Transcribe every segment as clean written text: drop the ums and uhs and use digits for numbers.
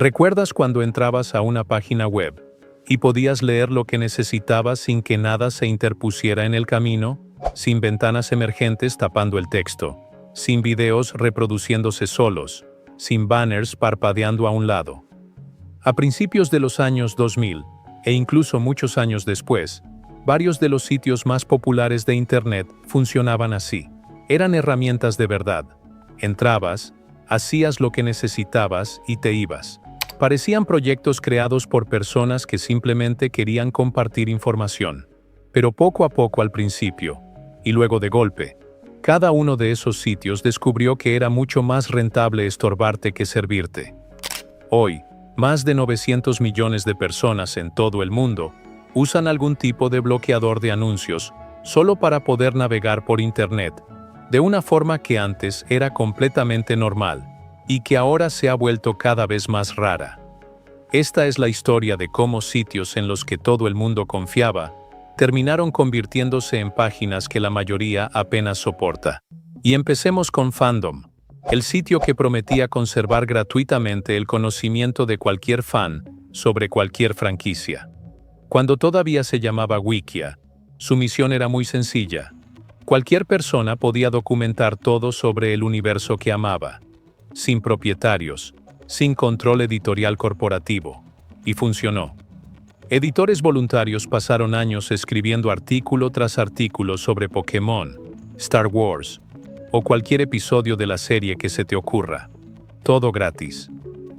¿Recuerdas cuando entrabas a una página web y podías leer lo que necesitabas sin que nada se interpusiera en el camino? Sin ventanas emergentes tapando el texto, sin videos reproduciéndose solos, sin banners parpadeando a un lado. A principios de los años 2000, e incluso muchos años después, varios de los sitios más populares de Internet funcionaban así. Eran herramientas de verdad. Entrabas, hacías lo que necesitabas y te ibas. Parecían proyectos creados por personas que simplemente querían compartir información. Pero poco a poco al principio, y luego de golpe, cada uno de esos sitios descubrió que era mucho más rentable estorbarte que servirte. Hoy, más de 900 millones de personas en todo el mundo usan algún tipo de bloqueador de anuncios solo para poder navegar por Internet, de una forma que antes era completamente normal y que ahora se ha vuelto cada vez más rara. Esta es la historia de cómo sitios en los que todo el mundo confiaba terminaron convirtiéndose en páginas que la mayoría apenas soporta. Y empecemos con Fandom, el sitio que prometía conservar gratuitamente el conocimiento de cualquier fan sobre cualquier franquicia. Cuando todavía se llamaba Wikia, su misión era muy sencilla. Cualquier persona podía documentar todo sobre el universo que amaba, sin propietarios, sin control editorial corporativo. Y funcionó. Editores voluntarios pasaron años escribiendo artículo tras artículo sobre Pokémon, Star Wars, o cualquier episodio de la serie que se te ocurra. Todo gratis.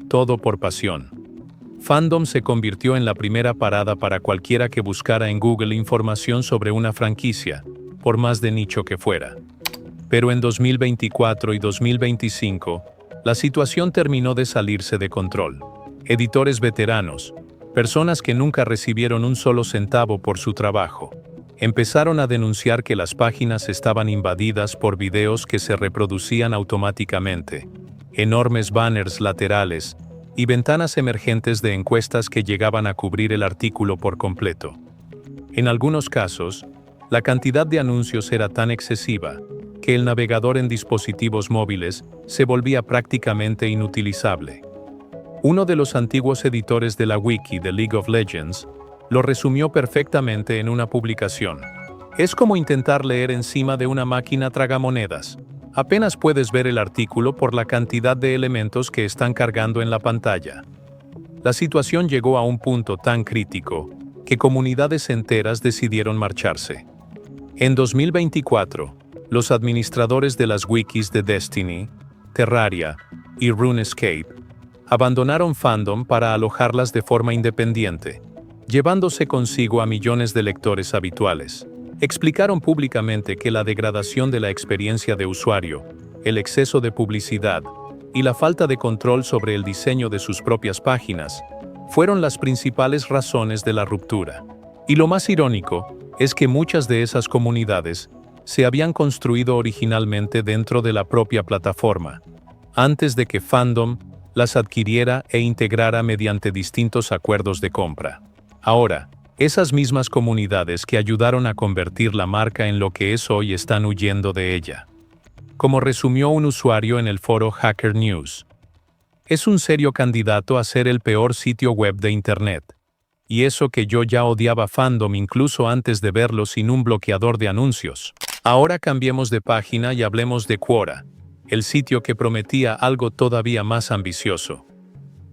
Todo por pasión. Fandom se convirtió en la primera parada para cualquiera que buscara en Google información sobre una franquicia, por más de nicho que fuera. Pero en 2024 y 2025, la situación terminó de salirse de control. Editores veteranos, personas que nunca recibieron un solo centavo por su trabajo, empezaron a denunciar que las páginas estaban invadidas por videos que se reproducían automáticamente, enormes banners laterales y ventanas emergentes de encuestas que llegaban a cubrir el artículo por completo. En algunos casos, la cantidad de anuncios era tan excesiva que el navegador en dispositivos móviles se volvía prácticamente inutilizable. Uno de los antiguos editores de la wiki de League of Legends lo resumió perfectamente en una publicación. Es como intentar leer encima de una máquina tragamonedas. Apenas puedes ver el artículo por la cantidad de elementos que están cargando en la pantalla. La situación llegó a un punto tan crítico que comunidades enteras decidieron marcharse. En 2024, los administradores de las wikis de Destiny, Terraria y RuneScape abandonaron Fandom para alojarlas de forma independiente, llevándose consigo a millones de lectores habituales. Explicaron públicamente que la degradación de la experiencia de usuario, el exceso de publicidad y la falta de control sobre el diseño de sus propias páginas fueron las principales razones de la ruptura. Y lo más irónico es que muchas de esas comunidades se habían construido originalmente dentro de la propia plataforma, antes de que Fandom las adquiriera e integrara mediante distintos acuerdos de compra. Ahora, esas mismas comunidades que ayudaron a convertir la marca en lo que es hoy están huyendo de ella. Como resumió un usuario en el foro Hacker News, es un serio candidato a ser el peor sitio web de Internet. Y eso que yo ya odiaba Fandom incluso antes de verlo sin un bloqueador de anuncios. Ahora cambiemos de página y hablemos de Quora, el sitio que prometía algo todavía más ambicioso.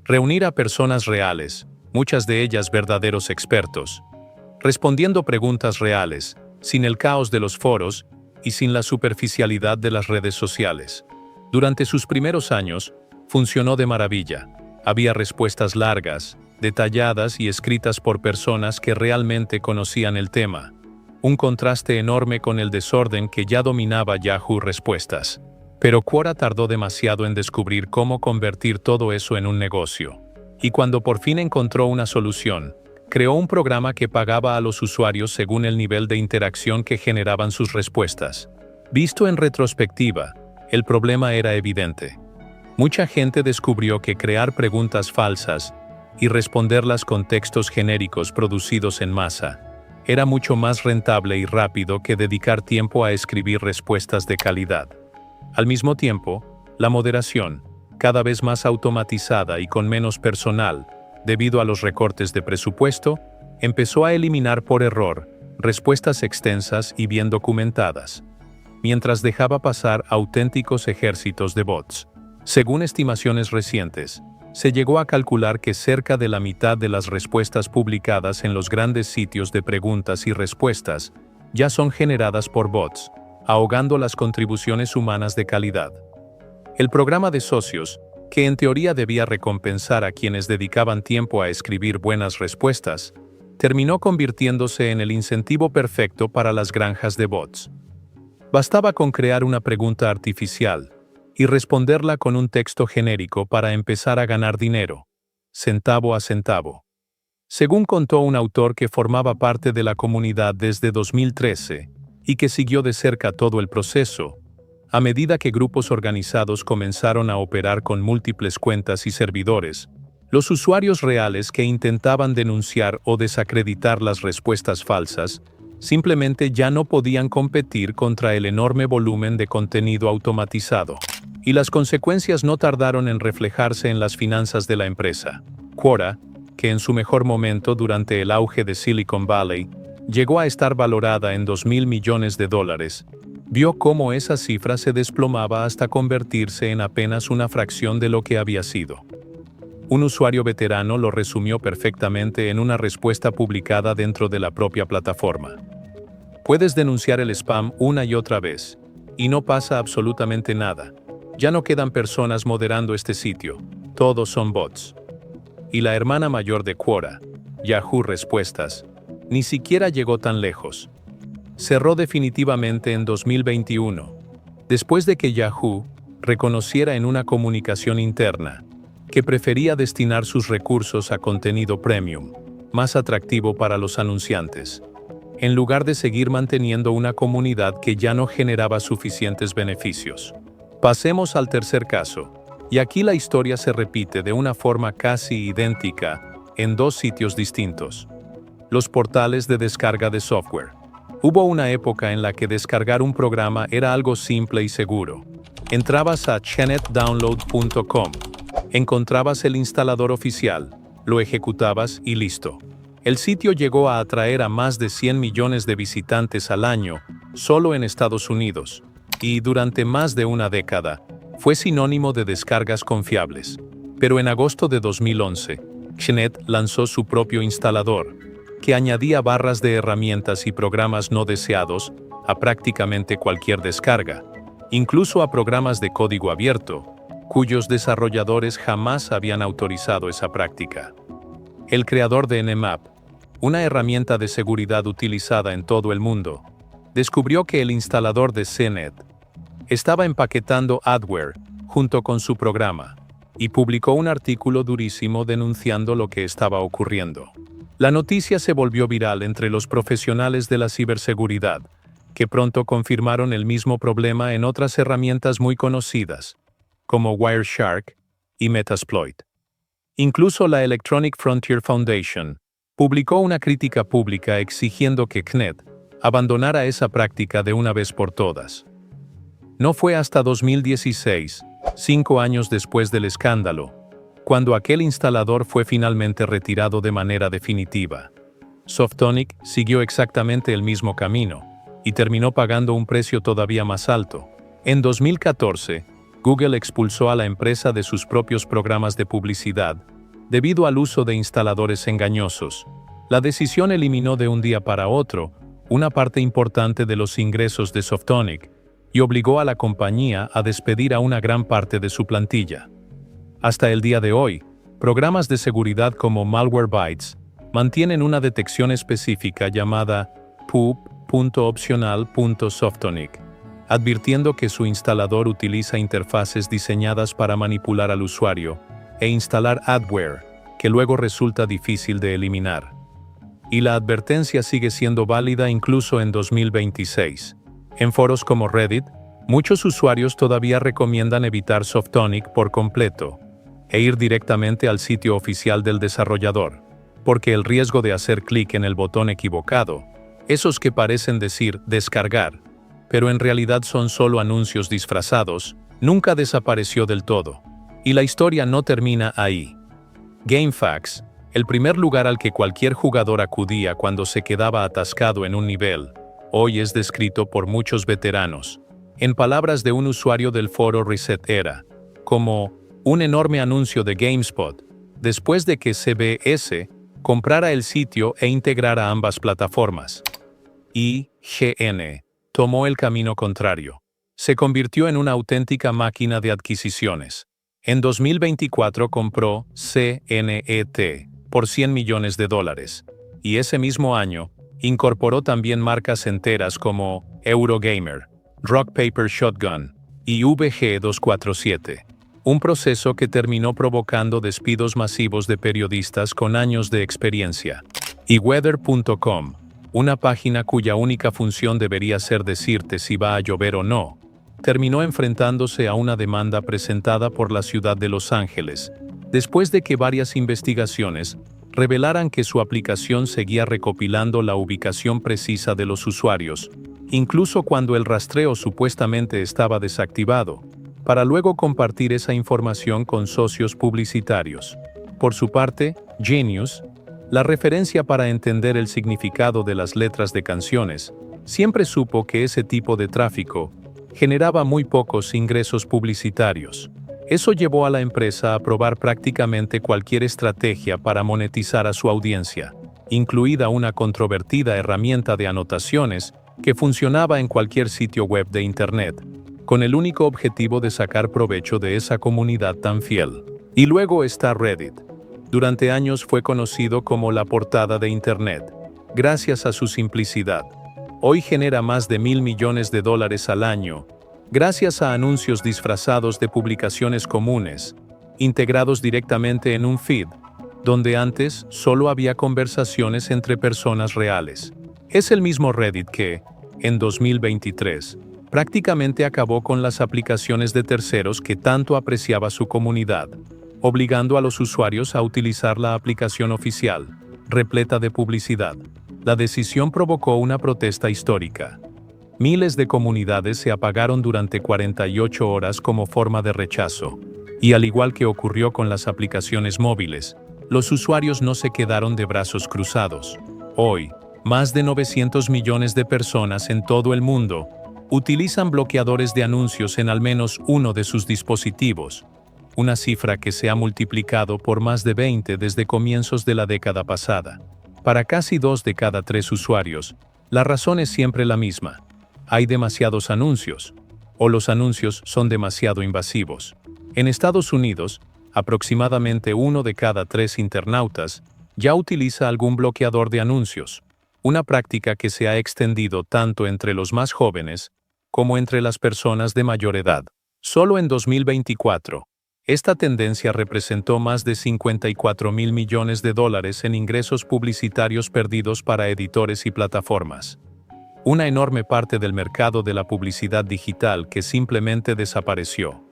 Reunir a personas reales, muchas de ellas verdaderos expertos, respondiendo preguntas reales, sin el caos de los foros y sin la superficialidad de las redes sociales. Durante sus primeros años, funcionó de maravilla. Había respuestas largas, detalladas y escritas por personas que realmente conocían el tema. Un contraste enorme con el desorden que ya dominaba Yahoo Respuestas. Pero Quora tardó demasiado en descubrir cómo convertir todo eso en un negocio. Y cuando por fin encontró una solución, creó un programa que pagaba a los usuarios según el nivel de interacción que generaban sus respuestas. Visto en retrospectiva, el problema era evidente. Mucha gente descubrió que crear preguntas falsas y responderlas con textos genéricos producidos en masa era mucho más rentable y rápido que dedicar tiempo a escribir respuestas de calidad. Al mismo tiempo, la moderación, cada vez más automatizada y con menos personal, debido a los recortes de presupuesto, empezó a eliminar por error respuestas extensas y bien documentadas, mientras dejaba pasar auténticos ejércitos de bots. Según estimaciones recientes, se llegó a calcular que cerca de la mitad de las respuestas publicadas en los grandes sitios de preguntas y respuestas ya son generadas por bots, ahogando las contribuciones humanas de calidad. El programa de socios, que en teoría debía recompensar a quienes dedicaban tiempo a escribir buenas respuestas, terminó convirtiéndose en el incentivo perfecto para las granjas de bots. Bastaba con crear una pregunta artificial y responderla con un texto genérico para empezar a ganar dinero, centavo a centavo. Según contó un autor que formaba parte de la comunidad desde 2013 y que siguió de cerca todo el proceso, a medida que grupos organizados comenzaron a operar con múltiples cuentas y servidores, los usuarios reales que intentaban denunciar o desacreditar las respuestas falsas simplemente ya no podían competir contra el enorme volumen de contenido automatizado. Y las consecuencias no tardaron en reflejarse en las finanzas de la empresa. Quora, que en su mejor momento durante el auge de Silicon Valley llegó a estar valorada en $2.000 millones, vio cómo esa cifra se desplomaba hasta convertirse en apenas una fracción de lo que había sido. Un usuario veterano lo resumió perfectamente en una respuesta publicada dentro de la propia plataforma. Puedes denunciar el spam una y otra vez, y no pasa absolutamente nada. Ya no quedan personas moderando este sitio, todos son bots. Y la hermana mayor de Quora, Yahoo Respuestas, ni siquiera llegó tan lejos. Cerró definitivamente en 2021, después de que Yahoo reconociera en una comunicación interna que prefería destinar sus recursos a contenido premium, más atractivo para los anunciantes, en lugar de seguir manteniendo una comunidad que ya no generaba suficientes beneficios. Pasemos al tercer caso, y aquí la historia se repite de una forma casi idéntica en dos sitios distintos. Los portales de descarga de software. Hubo una época en la que descargar un programa era algo simple y seguro. Entrabas a chnetdownload.com, encontrabas el instalador oficial, lo ejecutabas y listo. El sitio llegó a atraer a más de 100 millones de visitantes al año, solo en Estados Unidos, y durante más de una década, fue sinónimo de descargas confiables. Pero en agosto de 2011, Chnet lanzó su propio instalador, que añadía barras de herramientas y programas no deseados a prácticamente cualquier descarga, incluso a programas de código abierto, cuyos desarrolladores jamás habían autorizado esa práctica. El creador de Nmap, una herramienta de seguridad utilizada en todo el mundo, descubrió que el instalador de CNET estaba empaquetando adware junto con su programa, y publicó un artículo durísimo denunciando lo que estaba ocurriendo. La noticia se volvió viral entre los profesionales de la ciberseguridad, que pronto confirmaron el mismo problema en otras herramientas muy conocidas, como Wireshark y Metasploit. Incluso la Electronic Frontier Foundation publicó una crítica pública exigiendo que CNET abandonara esa práctica de una vez por todas. No fue hasta 2016, 5 años después del escándalo, cuando aquel instalador fue finalmente retirado de manera definitiva. Softonic siguió exactamente el mismo camino y terminó pagando un precio todavía más alto. En 2014, Google expulsó a la empresa de sus propios programas de publicidad debido al uso de instaladores engañosos. La decisión eliminó de un día para otro una parte importante de los ingresos de Softonic y obligó a la compañía a despedir a una gran parte de su plantilla. Hasta el día de hoy, programas de seguridad como Malwarebytes mantienen una detección específica llamada PUP.optional.softonic, advirtiendo que su instalador utiliza interfaces diseñadas para manipular al usuario e instalar adware, que luego resulta difícil de eliminar. Y la advertencia sigue siendo válida incluso en 2026. En foros como Reddit, muchos usuarios todavía recomiendan evitar Softonic por completo e ir directamente al sitio oficial del desarrollador, porque el riesgo de hacer clic en el botón equivocado, esos que parecen decir descargar, pero en realidad son solo anuncios disfrazados, nunca desapareció del todo. Y la historia no termina ahí. GameFAQs, el primer lugar al que cualquier jugador acudía cuando se quedaba atascado en un nivel, hoy es descrito por muchos veteranos, en palabras de un usuario del foro ResetEra, como un enorme anuncio de GameSpot, después de que CBS comprara el sitio e integrara ambas plataformas. IGN tomó el camino contrario. Se convirtió en una auténtica máquina de adquisiciones. En 2024 compró CNET por $100 millones, y ese mismo año incorporó también marcas enteras como Eurogamer, Rock Paper Shotgun y VG247, un proceso que terminó provocando despidos masivos de periodistas con años de experiencia. Y Weather.com, una página cuya única función debería ser decirte si va a llover o no, terminó enfrentándose a una demanda presentada por la ciudad de Los Ángeles, después de que varias investigaciones revelaran que su aplicación seguía recopilando la ubicación precisa de los usuarios, incluso cuando el rastreo supuestamente estaba desactivado, para luego compartir esa información con socios publicitarios. Por su parte, Genius, la referencia para entender el significado de las letras de canciones, siempre supo que ese tipo de tráfico generaba muy pocos ingresos publicitarios. Eso llevó a la empresa a probar prácticamente cualquier estrategia para monetizar a su audiencia, incluida una controvertida herramienta de anotaciones que funcionaba en cualquier sitio web de Internet, con el único objetivo de sacar provecho de esa comunidad tan fiel. Y luego está Reddit. Durante años fue conocido como la portada de Internet, gracias a su simplicidad. Hoy genera más de $1.000 millones al año, gracias a anuncios disfrazados de publicaciones comunes, integrados directamente en un feed, donde antes solo había conversaciones entre personas reales. Es el mismo Reddit que, en 2023, prácticamente acabó con las aplicaciones de terceros que tanto apreciaba su comunidad, obligando a los usuarios a utilizar la aplicación oficial, repleta de publicidad. La decisión provocó una protesta histórica. Miles de comunidades se apagaron durante 48 horas como forma de rechazo. Y al igual que ocurrió con las aplicaciones móviles, los usuarios no se quedaron de brazos cruzados. Hoy, más de 900 millones de personas en todo el mundo utilizan bloqueadores de anuncios en al menos uno de sus dispositivos, una cifra que se ha multiplicado por más de 20 desde comienzos de la década pasada. Para casi 2 de cada 3 usuarios, la razón es siempre la misma. Hay demasiados anuncios, o los anuncios son demasiado invasivos. En Estados Unidos, aproximadamente 1 de cada 3 internautas ya utiliza algún bloqueador de anuncios, una práctica que se ha extendido tanto entre los más jóvenes como entre las personas de mayor edad. Solo en 2024, esta tendencia representó más de $54.000 millones en ingresos publicitarios perdidos para editores y plataformas. Una enorme parte del mercado de la publicidad digital que simplemente desapareció.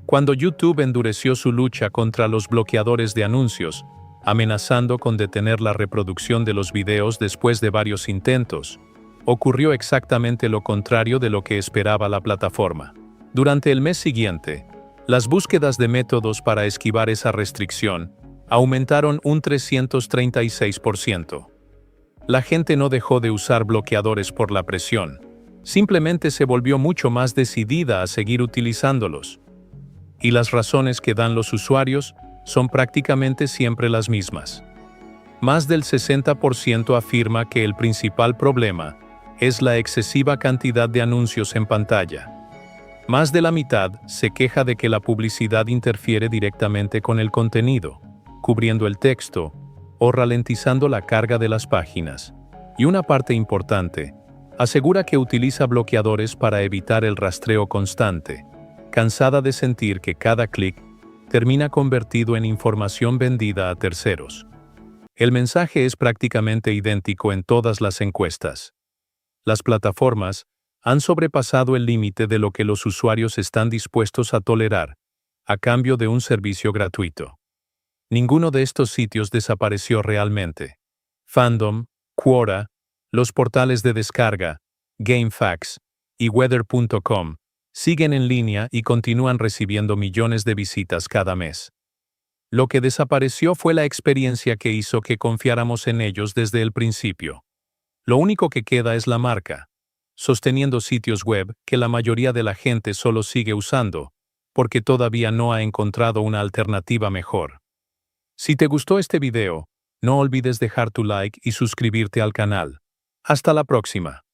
Cuando YouTube endureció su lucha contra los bloqueadores de anuncios, amenazando con detener la reproducción de los videos después de varios intentos, ocurrió exactamente lo contrario de lo que esperaba la plataforma. Durante el mes siguiente, las búsquedas de métodos para esquivar esa restricción aumentaron un 336%. La gente no dejó de usar bloqueadores por la presión, simplemente se volvió mucho más decidida a seguir utilizándolos. Y las razones que dan los usuarios son prácticamente siempre las mismas. Más del 60% afirma que el principal problema es la excesiva cantidad de anuncios en pantalla. Más de la mitad se queja de que la publicidad interfiere directamente con el contenido, cubriendo el texto o ralentizando la carga de las páginas. Y una parte importante asegura que utiliza bloqueadores para evitar el rastreo constante, cansada de sentir que cada clic termina convertido en información vendida a terceros. El mensaje es prácticamente idéntico en todas las encuestas. Las plataformas han sobrepasado el límite de lo que los usuarios están dispuestos a tolerar, a cambio de un servicio gratuito. Ninguno de estos sitios desapareció realmente. Fandom, Quora, los portales de descarga, GameFAQs y Weather.com Siguen en línea y continúan recibiendo millones de visitas cada mes. Lo que desapareció fue la experiencia que hizo que confiáramos en ellos desde el principio. Lo único que queda es la marca, sosteniendo sitios web que la mayoría de la gente solo sigue usando, porque todavía no ha encontrado una alternativa mejor. Si te gustó este video, no olvides dejar tu like y suscribirte al canal. Hasta la próxima.